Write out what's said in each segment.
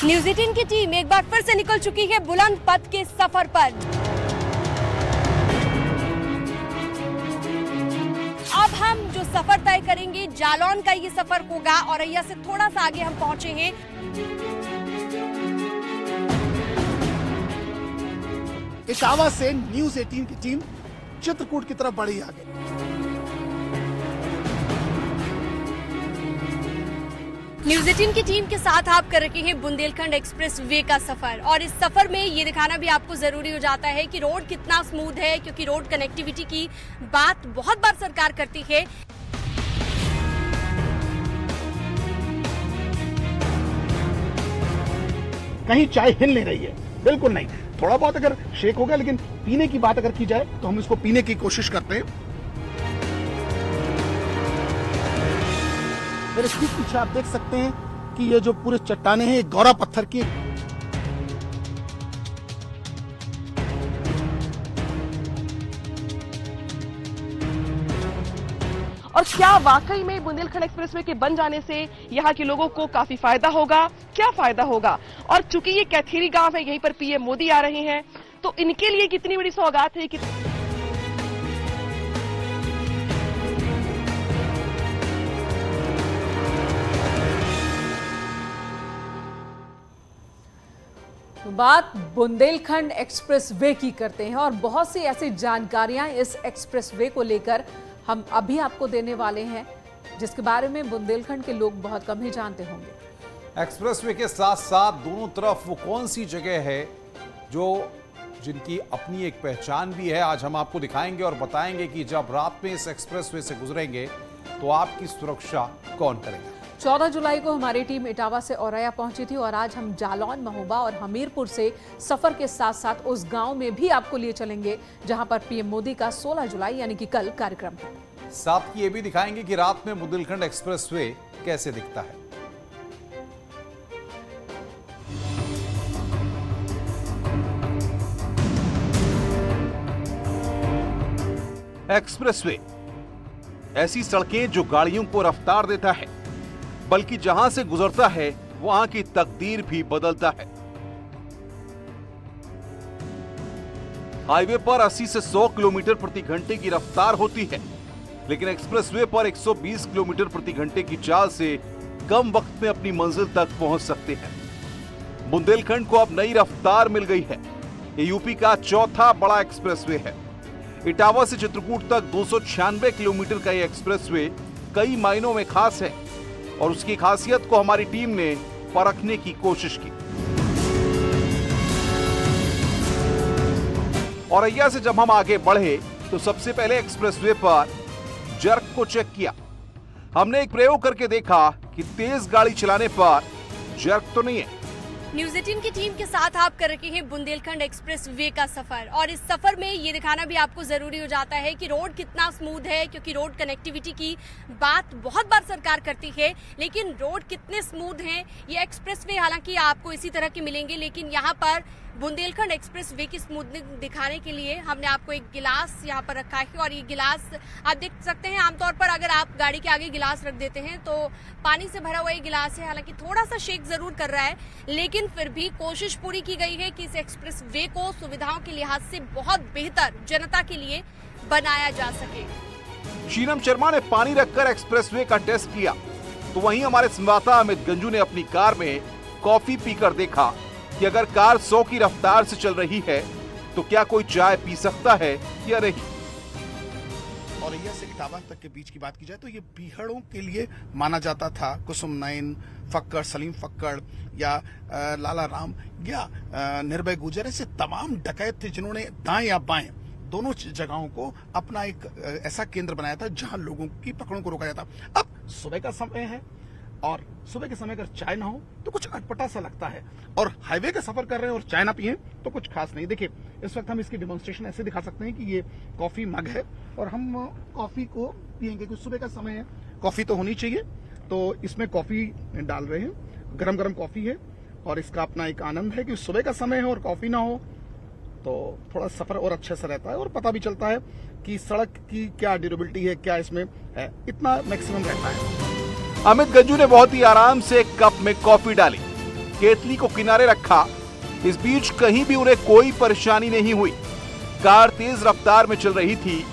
News 18 की team एक बार फिर से निकल चुकी है बुलंद पथ के सफर पर। अब हम जो सफर तय करेंगे, जालौन का ये सफर होगा। औरैया से थोड़ा सा आगे हम पहुंचे हैं। इटावा से न्यूज 18 की टीम चित्रकूट की तरफ बढ़ी आगे। न्यूज 18 की टीम के साथ आप कर रहे हैं बुंदेलखंड एक्सप्रेस वे का सफर, और इस सफर में ये दिखाना भी आपको जरूरी हो जाता है कि रोड कितना स्मूथ है, क्योंकि रोड कनेक्टिविटी की बात बहुत बार सरकार करती है। कहीं चाय हिल नहीं रही है, बिल्कुल नहीं। थोड़ा बहुत अगर शेक हो गया, लेकिन पीने की बात अगर की जाए तो हम इसको पीने की कोशिश करते हैं। मेरे ठीक पीछे आप देख सकते हैं कि ये जो पूरे चट्टाने हैं, गौरा पत्थर की। और क्या वाकई में बुंदेलखंड एक्सप्रेसवे के बन जाने से यहाँ के लोगों को काफी फायदा होगा? क्या फायदा होगा? और चूंकि ये कैथीरी गांव है, यहीं पर पीएम मोदी आ रहे हैं, तो इनके लिए कितनी बड़ी सौगात है कि बात बुंदेलखंड एक्सप्रेसवे की करते हैं, और बहुत सी ऐसी जानकारियां इस एक्सप्रेसवे को लेकर हम अभी आपको देने वाले हैं, जिसके बारे में बुंदेलखंड के लोग बहुत कम ही जानते होंगे। एक्सप्रेसवे के साथ साथ दोनों तरफ वो कौन सी जगह है जो जिनकी अपनी एक पहचान भी है, आज हम आपको दिखाएंगे और बताएंगे कि जब रात में इस एक्सप्रेसवे से गुजरेंगे तो आपकी सुरक्षा कौन करेगा। 14 जुलाई को हमारी टीम इटावा से औरैया पहुंची थी, और आज हम जालौन, महोबा और हमीरपुर से सफर के साथ साथ उस गांव में भी आपको लिए चलेंगे जहां पर पीएम मोदी का 16 जुलाई यानी कि कल कार्यक्रम है। साथ ही ये भी दिखाएंगे कि रात में बुंदेलखंड एक्सप्रेसवे कैसे दिखता है। एक्सप्रेसवे ऐसी सड़कें जो गाड़ियों को रफ्तार देता है, बल्कि जहां से गुजरता है वहां की तकदीर भी बदलता है। हाईवे पर 80 से 100 किलोमीटर प्रति घंटे की रफ्तार होती है, लेकिन एक्सप्रेसवे पर 120 किलोमीटर प्रति घंटे की चाल से कम वक्त में अपनी मंजिल तक पहुंच सकते हैं। बुंदेलखंड को अब नई रफ्तार मिल गई है। ये यूपी का चौथा बड़ा एक्सप्रेसवे है। इटावा से चित्रकूट तक 296 किलोमीटर का ये एक्सप्रेसवे कई मायनों में खास है, और उसकी खासियत को हमारी टीम ने परखने की कोशिश की। औरैया से जब हम आगे बढ़े तो सबसे पहले एक्सप्रेसवे पर जर्क को चेक किया। हमने एक प्रयोग करके देखा कि तेज गाड़ी चलाने पर जर्क तो नहीं है। न्यूज 18 की टीम के साथ आप कर रहे हैं बुंदेलखंड एक्सप्रेस वे का सफर, और इस सफर में ये दिखाना भी आपको जरूरी हो जाता है कि रोड कितना स्मूथ है, क्योंकि रोड कनेक्टिविटी की बात बहुत बार सरकार करती है। लेकिन रोड कितने स्मूथ हैं, ये एक्सप्रेस वे हालांकि आपको इसी तरह के मिलेंगे, लेकिन यहाँ पर बुंदेलखंड एक्सप्रेस वे की स्मूथनेस दिखाने के लिए हमने आपको एक गिलास यहाँ पर रखा है, और ये गिलास आप देख सकते हैं। आमतौर पर अगर आप गाड़ी के आगे गिलास रख देते हैं तो पानी से भरा हुआ ये गिलास है, हालांकि थोड़ा सा शेक जरूर कर रहा है, लेकिन फिर भी कोशिश पूरी की गई है कि इस एक्सप्रेस वे को सुविधाओं के लिहाज से बहुत बेहतर जनता के लिए बनाया जा सके। शीनम शर्मा ने पानी रखकर एक्सप्रेसवे का टेस्ट किया, तो वहीं हमारे संवाददाता अमित गंजू ने अपनी कार में कॉफी पीकर देखा कि अगर कार 100 की रफ्तार से चल रही है तो क्या कोई चाय पी सकता है या नहीं। औरैया से इटावा तक के बीच की बात की जाए तो ये बीहड़ों के लिए माना जाता था। कुसुम नयन फक्कड़, सलीम फक्कड़ या लाला राम या निर्भय गुजर, ऐसे तमाम डकैत थे जिन्होंने दाएं या बाएं दोनों जगहों को अपना एक ऐसा केंद्र बनाया था जहां लोगों की पकड़ों को रोका जाता। अब सुबह का समय है, और सुबह के समय अगर चाय ना हो तो कुछ अटपटा सा लगता है, और हाईवे का सफर कर रहे हैं और चाय ना पिए तो कुछ खास नहीं। देखिए, इस वक्त हम इसकी डेमोन्स्ट्रेशन ऐसे दिखा सकते हैं कि ये कॉफी मग है, और हम कॉफी को पियेंगे, क्योंकि सुबह का समय है, कॉफी तो होनी चाहिए। तो इसमें कॉफी डाल रहे हैं, गरम गरम कॉफी है, और इसका अपना एक आनंद है कि सुबह का समय है और कॉफी ना हो तो थोड़ा सफर और अच्छे से रहता है, और पता भी चलता है कि सड़क की क्या ड्यूरेबिलिटी है, क्या इसमें है, इतना मैक्सिमम रहता है। अमित गंजू ने बहुत ही आराम से एक कप में कॉफी डाली, केतली को किनारे रखा। इस बीच कहीं भी उन्हें कोई परेशानी नहीं हुई। कार तेज रफ्तार में चल रही थी,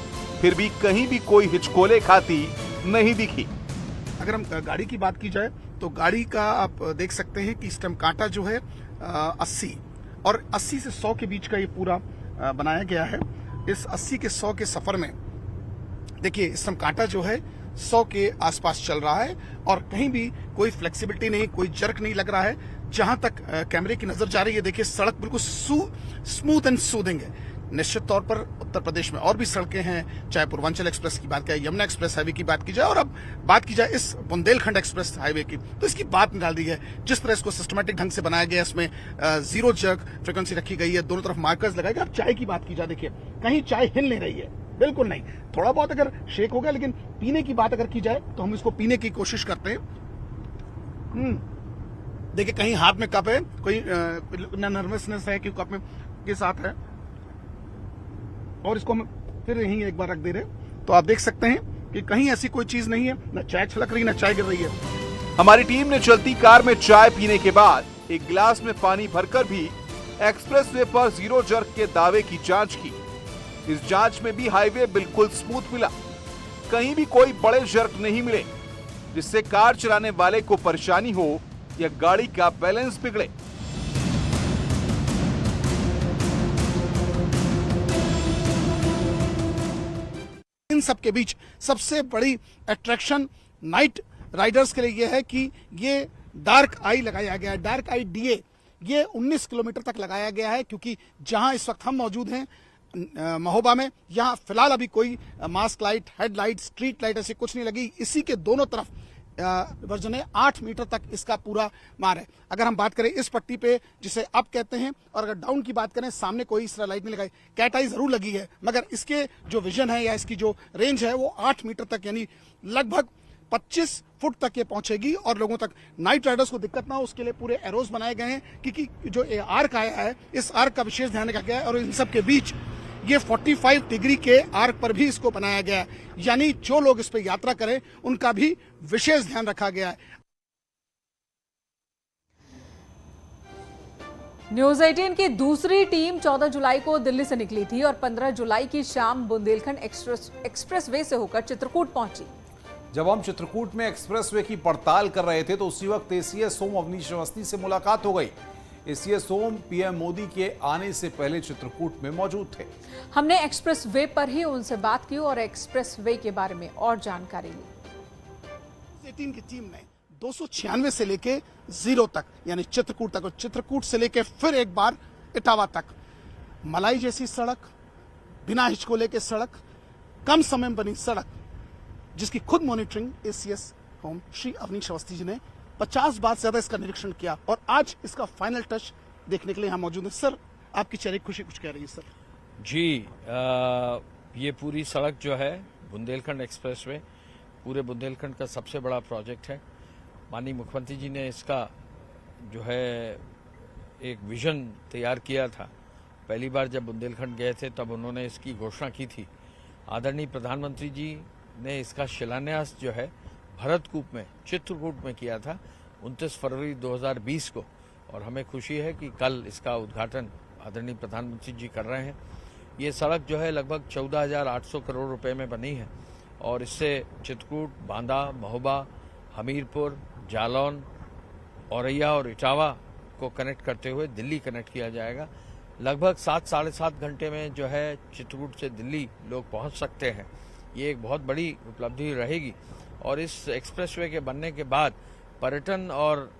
फिर भी कहीं भी कोई हिचकोले खाती नहीं दिखी। अगर हम गाड़ी की बात की जाए तो गाड़ी का आप देख सकते हैं कि इस टाइम कांटा जो है 80 और 80 से 100 के बीच का ये पूरा बनाया गया है। इस 80 के 100 के सफर में देखिए इस टाइम कांटा जो है 100 के आसपास चल रहा है और कहीं भी कोई फ्लेक्सिबिलिटी नहीं, कोई जर्क नहीं लग रहा है। जहां तक कैमरे की नजर जा रही है, देखिए सड़क बिल्कुल स्मूथ एंड सूदिंग है। निश्चित तौर पर उत्तर प्रदेश में और भी सड़कें हैं, चाहे पूर्वांचल एक्सप्रेस की बात करें, यमुना एक्सप्रेस हाईवे की बात की जाए और अब बात की जाए इस बुंदेलखंड एक्सप्रेस हाईवे की, तो इसकी बात निकाल दी है। जिस तरह इसको सिस्टमेटिक ढंग से बनाया गया, इसमें जीरो जर्क फ्रीक्वेंसी रखी गई है, दोनों तरफ मार्कर्स लगाए गए। अब चाय की बात की जाए, देखिए कहीं चाय हिल नहीं रही है, बिल्कुल नहीं। थोड़ा बहुत अगर शेक हो गया, लेकिन पीने की बात अगर की जाए तो हम इसको पीने की कोशिश करते हैं। देखिए कहीं हाथ में कप है, कोई नर्वसनेस है कि कप में के साथ है, और इसको हम फिर यहीं एक बार रख दे रहे, तो आप देख सकते हैं कि कहीं ऐसी कोई चीज नहीं है, न चाय छलक रही, न चाय गिर रही है। हमारी टीम ने चलती कार में चाय पीने के बाद एक गिलास में पानी भरकर भी एक्सप्रेसवे पर जीरो जर्क के दावे की जांच की। इस जांच में भी हाईवे बिल्कुल स्मूथ मिला, कहीं भी कोई बड़े जर्क नहीं मिले जिससे कार चलाने वाले को परेशानी हो या गाड़ी का बैलेंस बिगड़े। इन सब के बीच सबसे बड़ी अट्रैक्शन नाइट राइडर्स के लिए यह है कि ये डार्क आई लगाया गया है। डार्क आई डीए ये 19 किलोमीटर तक लगाया गया है, क्योंकि जहां इस वक्त हम मौजूद हैं महोबा में, यहाँ फिलहाल अभी कोई mask light, headlight, street light ऐसी कुछ नहीं लगी। इसी के दोनों तरफ वर्जन है 8 मीटर तक इसका पूरा मार है। अगर हम बात करें इस पट्टी पे जिसे अप कहते हैं, और अगर डाउन की बात करें, सामने कोई इस तरह लाइट नहीं लगाई। कैट आई जरूर लगी है, मगर इसके जो विजन है या इसकी जो रेंज है वो 8 मीटर तक, यानी लगभग 25 फुट तक ये पहुंचेगी। और लोगों तक, नाइट राइडर्स को दिक्कत ना हो उसके लिए पूरे एरोज बनाए गए हैं, क्योंकि जो आर्क आया है इस आर्क का विशेष ध्यान रखा गया है। और इन सब के बीच ये 45 डिग्री के आर्क पर भी इसको बनाया गया है, यानी जो लोग इस पर यात्रा करें उनका भी विशेष ध्यान रखा गया है। न्यूज 18 की दूसरी टीम 14 जुलाई को दिल्ली से निकली थी और 15 जुलाई की शाम बुंदेलखंड एक्सप्रेसवे से होकर चित्रकूट पहुंची। जब हम चित्रकूट में एक्सप्रेसवे की पड़ताल कर रहे थे तो उसी वक्त एसीएस सोम अवनीश अवस्थी से मुलाकात हो गई। एसीएस सोम पीएम मोदी के आने से पहले चित्रकूट में मौजूद थे। हमने एक्सप्रेसवे पर ही उनसे बात की और एक्सप्रेसवे के बारे में और जानकारी ली। 18 की टीम ने 296 से लेके 0 तक, यानी चित्रकूट तक, और चित्रकूट से लेके फिर एक बार इटावा तक, मलाई जैसी सड़क, बिना हिचकोले के सड़क, कम समय में बनी सड़क, जिसकी खुद monitoring ACS home Shri Awanish Awasthi ji ने 50 बार से ज्यादा इसका निरीक्षण किया और आज इसका फाइनल टच देखने के लिए यहाँ मौजूद है। सर, आपकी चेहरे की खुशी कुछ कह रही है। सर जी, ये पूरी सड़क जो है बुंदेलखंड एक्सप्रेसवे पूरे बुंदेलखंड का सबसे बड़ा प्रोजेक्ट है। माननीय मुख्यमंत्री जी ने इसका जो है एक विजन तैयार किया था। पहली बार जब बुंदेलखंड गए थे तब उन्होंने इसकी घोषणा की थी। आदरणीय प्रधानमंत्री जी ने इसका शिलान्यास जो है भरतकूप में, चित्रकूट में किया था 29 फरवरी 2020 को, और हमें खुशी है कि कल इसका उद्घाटन आदरणीय प्रधानमंत्री जी कर रहे हैं। ये सड़क जो है लगभग 14,800 करोड़ रुपए में बनी है और इससे चित्रकूट, बांदा, महोबा, हमीरपुर, जालौन, औरैया और इटावा को कनेक्ट करते हुए दिल्ली कनेक्ट किया जाएगा। लगभग 7 साढ़े 7 घंटे में जो है चित्रकूट से दिल्ली लोग पहुंच सकते हैं। ये एक बहुत बड़ी उपलब्धि रहेगी और इस एक्सप्रेसवे के बनने के बाद पर्यटन और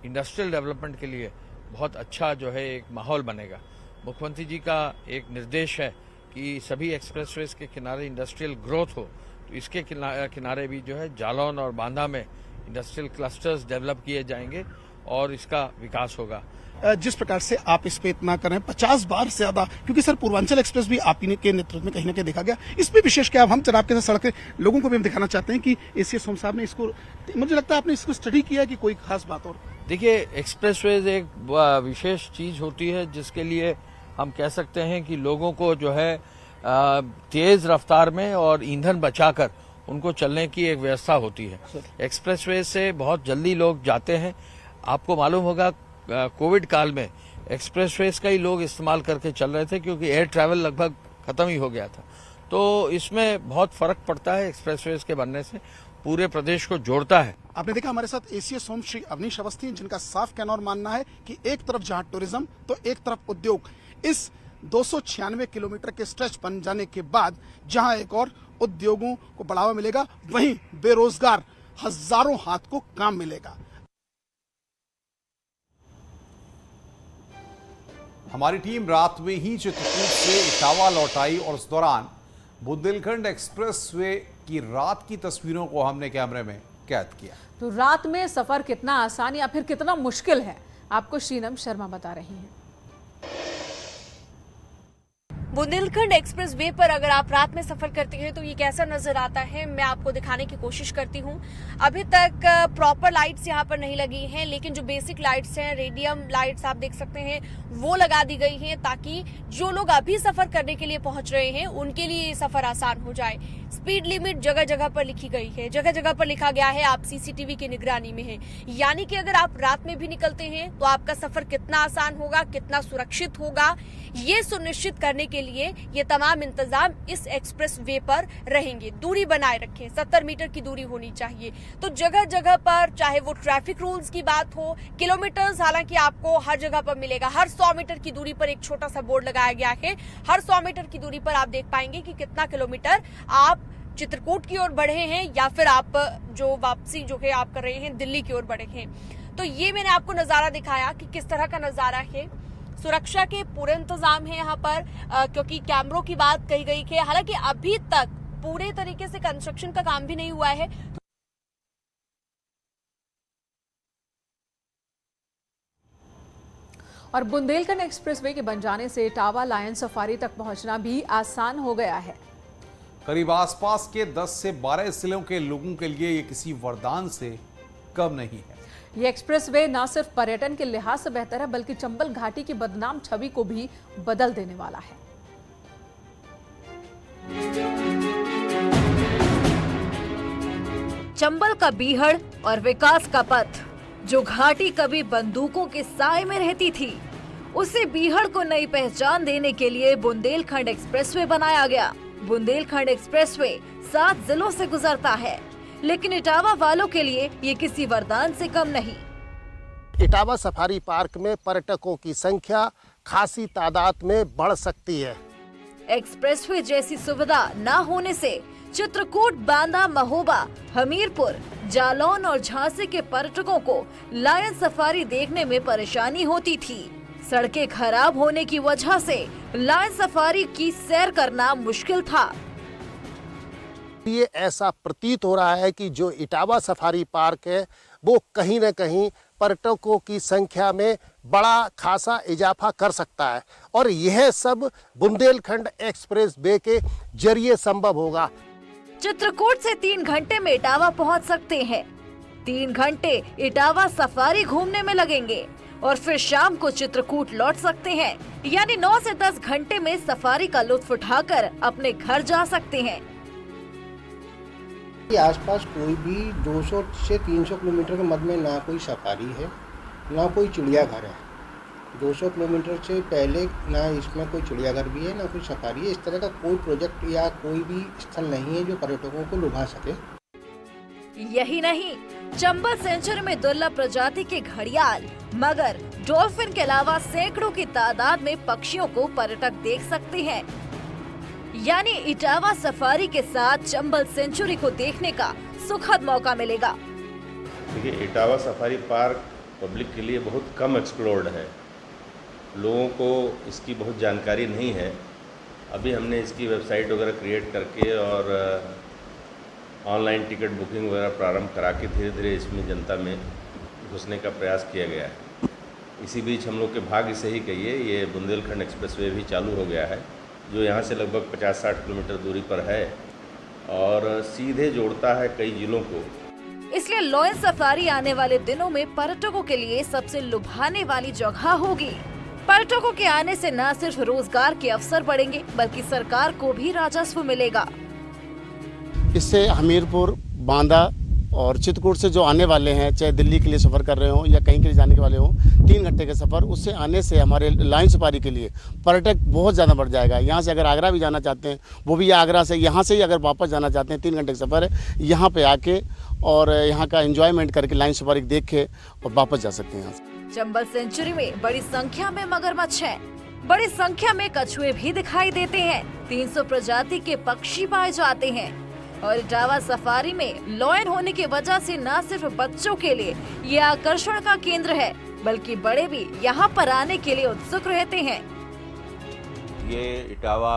इंडस्ट्रियल डेवलपमेंट के लिए बहुत अच्छा जो है एक माहौल बनेगा। मुख्यमंत्री जी का एक निर्देश है कि सभी एक्सप्रेसवेज के किनारे इंडस्ट्रियल ग्रोथ हो, तो इसके किनारे भी जो है जालौन और बांदा में इंडस्ट्रियल क्लस्टर्स डेवलप किए जाएंगे और इसका विकास होगा। जिस प्रकार से आप इस पे इतना कर रहे हैं 50 बार से ज्यादा, क्योंकि सर पूर्वांचल एक्सप्रेस भी आप ही के नेतृत्व में कहीं ना कहीं देखा गया, इसमें विशेष क्या हम जरा आपके साथ सड़क लोगों को भी हम दिखाना चाहते हैं कि एसीएस होम साहब ने इसको, मुझे लगता है आपने इसको स्टडी किया कि कोई खास बात। और देखिए, एक्सप्रेसवेज एक विशेष चीज होती है जिसके लिए हम कह सकते हैं कि लोगों को जो है तेज रफ्तार में और ईंधन बचाकर उनको चलने की एक व्यवस्था होती है। एक्सप्रेसवे से बहुत जल्दी लोग जाते हैं। आपको मालूम होगा कोविड काल में एक्सप्रेसवेज का ही लोग इस्तेमाल करके चल रहे थे, क्योंकि एयर ट्रैवल लगभग खत्म ही हो गया था। तो इसमें बहुत फर्क पड़ता है, एक्सप्रेसवेज के बनने से पूरे प्रदेश को जोड़ता है। आपने देखा हमारे साथ एसीएस होम श्री अवनीश अवस्थी, जिनका साफ कहना और मानना है कि एक तरफ जहां टूरिज्म तो एक तरफ उद्योग, इस 296 किलोमीटर के स्ट्रेच बन जाने के बाद जहां एक और उद्योगों को बढ़ावा मिलेगा, वहीं बेरोजगार हजारों हाथ को काम मिलेगा। हमारी टीम रात में ही चित्रकूट से इटावा लौट आई और उस दौरान बुंदेलखंड एक्सप्रेसवे की रात की तस्वीरों को हमने कैमरे में कैद किया। तो रात में सफर कितना आसान या फिर कितना मुश्किल है, आपको शीनम शर्मा बता रही हैं। बुंदेलखंड एक्सप्रेस वे पर अगर आप रात में सफर करते हैं तो ये कैसा नजर आता है, मैं आपको दिखाने की कोशिश करती हूँ। अभी तक प्रॉपर लाइट्स यहाँ पर नहीं लगी हैं, लेकिन जो बेसिक लाइट्स हैं, रेडियम लाइट्स आप देख सकते हैं, वो लगा दी गई हैं ताकि जो लोग अभी सफर करने के लिए पहुंच रहे हैं उनके लिए ये सफर आसान हो जाए। स्पीड लिमिट जगह जगह पर लिखी गई है, जगह जगह पर लिखा गया है आप सीसीटीवी की निगरानी में हैं, यानी कि अगर आप रात में भी निकलते हैं तो आपका सफर कितना आसान होगा, कितना सुरक्षित होगा, ये सुनिश्चित करने के लिए ये तमाम इंतजाम इस एक्सप्रेस वे पर रहेंगे। दूरी बनाए रखें, 70 मीटर की दूरी होनी चाहिए। तो जगह जगह पर, चाहे वो ट्रैफिक रूल्स की बात हो, किलोमीटर्स हालांकि आपको हर जगह पर मिलेगा। हर 100 मीटर की दूरी पर एक छोटा सा बोर्ड लगाया गया है। हर 100 मीटर की दूरी पर आप देख पाएंगे कि कितना किलोमीटर आप चित्रकूट की ओर बढ़े हैं या फिर आप जो वापसी जो है आप कर रहे हैं दिल्ली की ओर बढ़े हैं। तो ये मैंने आपको नजारा दिखाया कि किस तरह का नजारा है। सुरक्षा के पूरे इंतजाम है यहाँ पर, क्योंकि कैमरों की बात कही गई है। हालांकि अभी तक पूरे तरीके से कंस्ट्रक्शन का काम भी नहीं हुआ है। और बुंदेलखंड एक्सप्रेसवे के बन जाने से इटावा लायन सफारी तक पहुंचना भी आसान हो गया है। करीब आसपास के 10 से 12 जिलों के लोगों के लिए ये किसी वरदान से कम नहीं है। ये एक्सप्रेसवे न सिर्फ पर्यटन के लिहाज से बेहतर है, बल्कि चंबल घाटी की बदनाम छवि को भी बदल देने वाला है। चंबल का बीहड़ और विकास का पथ, जो घाटी कभी बंदूकों के साए में रहती थी, उसे बीहड़ को नई पहचान देने के लिए बुंदेलखंड एक्सप्रेसवे बनाया गया। बुंदेलखंड एक्सप्रेसवे 7 जिलों से गुजरता है, लेकिन इटावा वालों के लिए ये किसी वरदान से कम नहीं। इटावा सफारी पार्क में पर्यटकों की संख्या खासी तादाद में बढ़ सकती है। एक्सप्रेसवे जैसी सुविधा न होने से चित्रकूट, बांदा, महोबा, हमीरपुर, जालौन और झांसी के पर्यटकों को लायन सफारी देखने में परेशानी होती थी। सड़कें खराब होने की वजह से लायन सफारी की सैर करना मुश्किल था। ये ऐसा प्रतीत हो रहा है कि जो इटावा सफारी पार्क है वो कहीं न कहीं पर्यटकों की संख्या में बड़ा खासा इजाफा कर सकता है, और यह सब बुंदेलखंड एक्सप्रेस वे के जरिए संभव होगा। चित्रकूट से 3 घंटे में इटावा पहुंच सकते हैं। 3 घंटे इटावा सफारी घूमने में लगेंगे और फिर शाम को चित्रकूट लौट सकते हैं, यानी 9 से 10 घंटे में सफारी का लुत्फ उठाकर अपने घर जा सकते हैं। आसपास कोई भी 200 से 300 किलोमीटर के मध्य में ना कोई सफारी है, ना कोई चिड़ियाघर है। 200 किलोमीटर से पहले ना इसमें कोई चिड़ियाघर भी है, ना कोई सफारी है। इस तरह का कोई प्रोजेक्ट या कोई भी स्थल नहीं है जो पर्यटकों को लुभा सके। यही नहीं, चंबल सेंचुरी में दुर्लभ प्रजाति के घड़ियाल, मगर, डॉल्फिन के अलावा सैकड़ों की तादाद में पक्षियों को पर्यटक देख सकते हैं। यानी इटावा सफारी के साथ चंबल सेंचुरी को देखने का सुखद मौका मिलेगा। देखिए, इटावा सफारी पार्क पब्लिक के लिए बहुत कम एक्सप्लोर्ड है, लोगों को इसकी बहुत जानकारी नहीं है। अभी हमने इसकी वेबसाइट वगैरह क्रिएट करके और ऑनलाइन टिकट बुकिंग वगैरह प्रारंभ करा के धीरे धीरे इसमें जनता में घुसने का प्रयास किया गया है। इसी बीच हम लोग के भाग्य से ही कहिए, ये बुंदेलखंड एक्सप्रेसवे भी चालू हो गया है, जो यहाँ से लगभग 50-60 किलोमीटर दूरी पर है और सीधे जोड़ता है कई जिलों को। इसलिए लायन सफारी आने वाले दिनों में पर्यटकों के लिए सबसे लुभाने वाली जगह होगी। पर्यटकों के आने से न सिर्फ रोजगार के अवसर बढ़ेंगे, बल्कि सरकार को भी राजस्व मिलेगा। इससे हमीरपुर, बांदा, और चित्रकूट से जो आने वाले हैं, चाहे दिल्ली के लिए सफ़र कर रहे हों या कहीं के लिए जाने के वाले हों, 3 घंटे का सफ़र, उससे आने से हमारे लाइन सफारी के लिए पर्यटक बहुत ज़्यादा बढ़ जाएगा। यहाँ से अगर आगरा भी जाना चाहते हैं, वो भी आगरा से, यहाँ से ही अगर वापस जाना चाहते हैं, 3 घंटे का सफ़र है, यहाँ पे आके और यहाँ का एंजॉयमेंट करके लाइन सफारी देख के और वापस जा सकते हैं यहाँ से। चंबल सेंचुरी में बड़ी संख्या में मगरमच्छ हैं, बड़ी संख्या में कछुए भी दिखाई देते हैं, 300 प्रजाति के पक्षी पाए जाते हैं और इटावा सफारी में लॉयन होने की वजह से न सिर्फ बच्चों के लिए ये आकर्षण का केंद्र है, बल्कि बड़े भी यहाँ पर आने के लिए उत्सुक रहते हैं। ये इटावा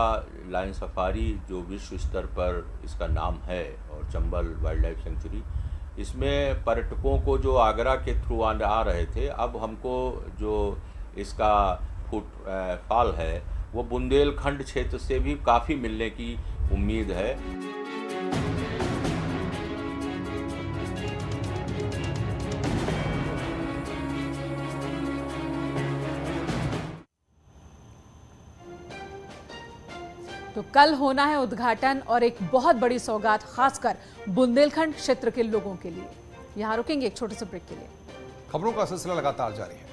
लायन सफारी जो विश्व स्तर पर इसका नाम है और चंबल वाइल्ड लाइफ सेंचुरी, इसमें पर्यटकों को जो आगरा के थ्रू आ रहे थे, अब हमको जो इसका फुटफॉल है वो बुंदेलखंड क्षेत्र से भी काफ़ी मिलने की उम्मीद है। तो कल होना है उद्घाटन और एक बहुत बड़ी सौगात खासकर बुंदेलखंड क्षेत्र के लोगों के लिए। यहां रुकेंगे एक छोटे से ब्रेक के लिए। खबरों का सिलसिला लगातार जारी है।